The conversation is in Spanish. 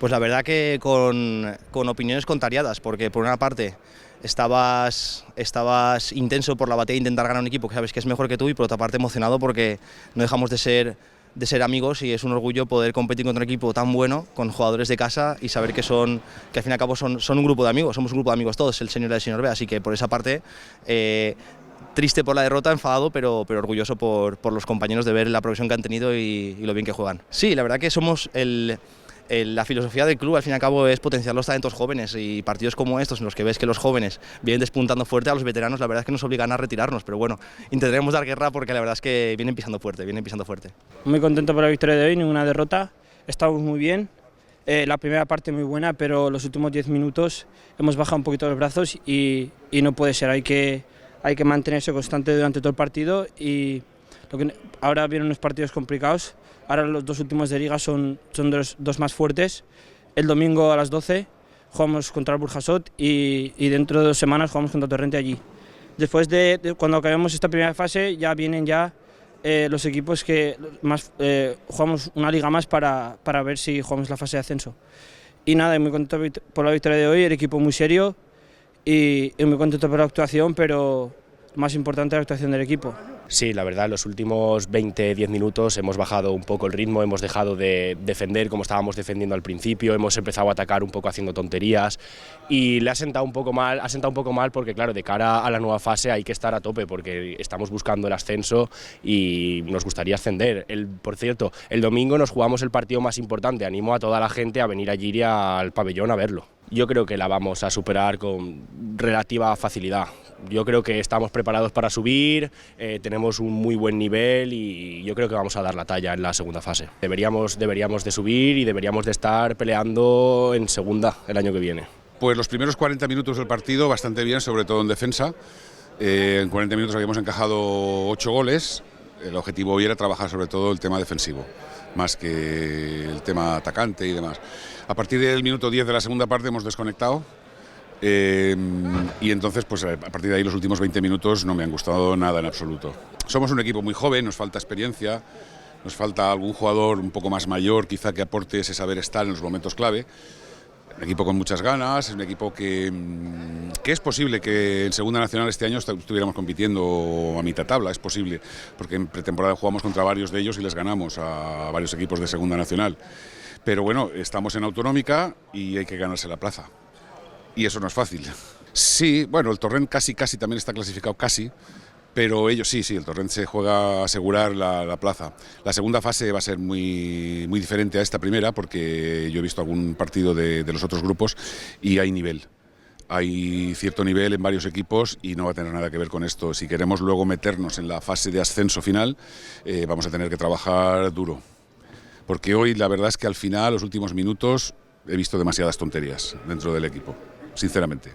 Pues la verdad que con opiniones contrariadas, porque por una parte estabas intenso por la batalla de intentar ganar un equipo que sabes que es mejor que tú, y por otra parte emocionado porque no dejamos de ser amigos, y es un orgullo poder competir contra un equipo tan bueno, con jugadores de casa, y saber que al fin y al cabo son un grupo de amigos, somos un grupo de amigos todos, el señor A y el señor B, así que por esa parte triste por la derrota, enfadado, pero orgulloso por los compañeros de ver la progresión que han tenido y lo bien que juegan. Sí, la verdad que somos la filosofía del club, al fin y al cabo, es potenciar los talentos jóvenes, y partidos como estos en los que ves que los jóvenes vienen despuntando fuerte, a los veteranos la verdad es que nos obligan a retirarnos, pero bueno, intentaremos dar guerra porque la verdad es que vienen pisando fuerte. Muy contento por la victoria de hoy, ninguna derrota, estamos muy bien. La primera parte muy buena, pero los últimos 10 minutos hemos bajado un poquito los brazos y no puede ser, hay que mantenerse constante durante todo el partido, y ahora vienen unos partidos complicados. Ahora los dos últimos de Liga son dos más fuertes. El domingo a las 12 jugamos contra el Burjasot y dentro de 2 semanas jugamos contra Torrente allí. Después de cuando acabemos esta primera fase ya vienen los equipos que más jugamos una liga más para ver si jugamos la fase de ascenso. Y nada, muy contento por la victoria de hoy, el equipo muy serio y muy contento por la actuación, pero más importante la actuación del equipo. Sí, la verdad, en los últimos 20-10 minutos hemos bajado un poco el ritmo, hemos dejado de defender como estábamos defendiendo al principio, hemos empezado a atacar un poco haciendo tonterías, y le ha sentado un poco mal porque claro, de cara a la nueva fase hay que estar a tope porque estamos buscando el ascenso y nos gustaría ascender. Por cierto, el domingo nos jugamos el partido más importante, animo a toda la gente a venir allí al pabellón a verlo. Yo creo que la vamos a superar con relativa facilidad. Yo creo que estamos preparados para subir, tenemos un muy buen nivel y yo creo que vamos a dar la talla en la segunda fase. Deberíamos de subir y deberíamos de estar peleando en segunda el año que viene. Pues los primeros 40 minutos del partido bastante bien, sobre todo en defensa. En 40 minutos habíamos encajado 8 goles. El objetivo hoy era trabajar sobre todo el tema defensivo, más que el tema atacante y demás. A partir del minuto 10 de la segunda parte hemos desconectado. Y entonces, pues a partir de ahí los últimos 20 minutos no me han gustado nada en absoluto. Somos un equipo muy joven, nos falta experiencia, nos falta algún jugador un poco más mayor, quizá que aporte ese saber estar en los momentos clave. Un equipo con muchas ganas, es un equipo que es posible que en Segunda Nacional este año estuviéramos compitiendo a mitad tabla, es posible, porque en pretemporada jugamos contra varios de ellos y les ganamos a varios equipos de Segunda Nacional. Pero bueno, estamos en Autonómica y hay que ganarse la plaza. Y eso no es fácil. Sí, bueno, el Torrent casi también está clasificado casi, pero ellos sí, el Torrent se juega a asegurar la plaza. La segunda fase va a ser muy diferente a esta primera, porque yo he visto algún partido de los otros grupos y hay nivel. Hay cierto nivel en varios equipos y no va a tener nada que ver con esto. Si queremos luego meternos en la fase de ascenso final, vamos a tener que trabajar duro. Porque hoy la verdad es que al final, los últimos minutos, he visto demasiadas tonterías dentro del equipo, sinceramente.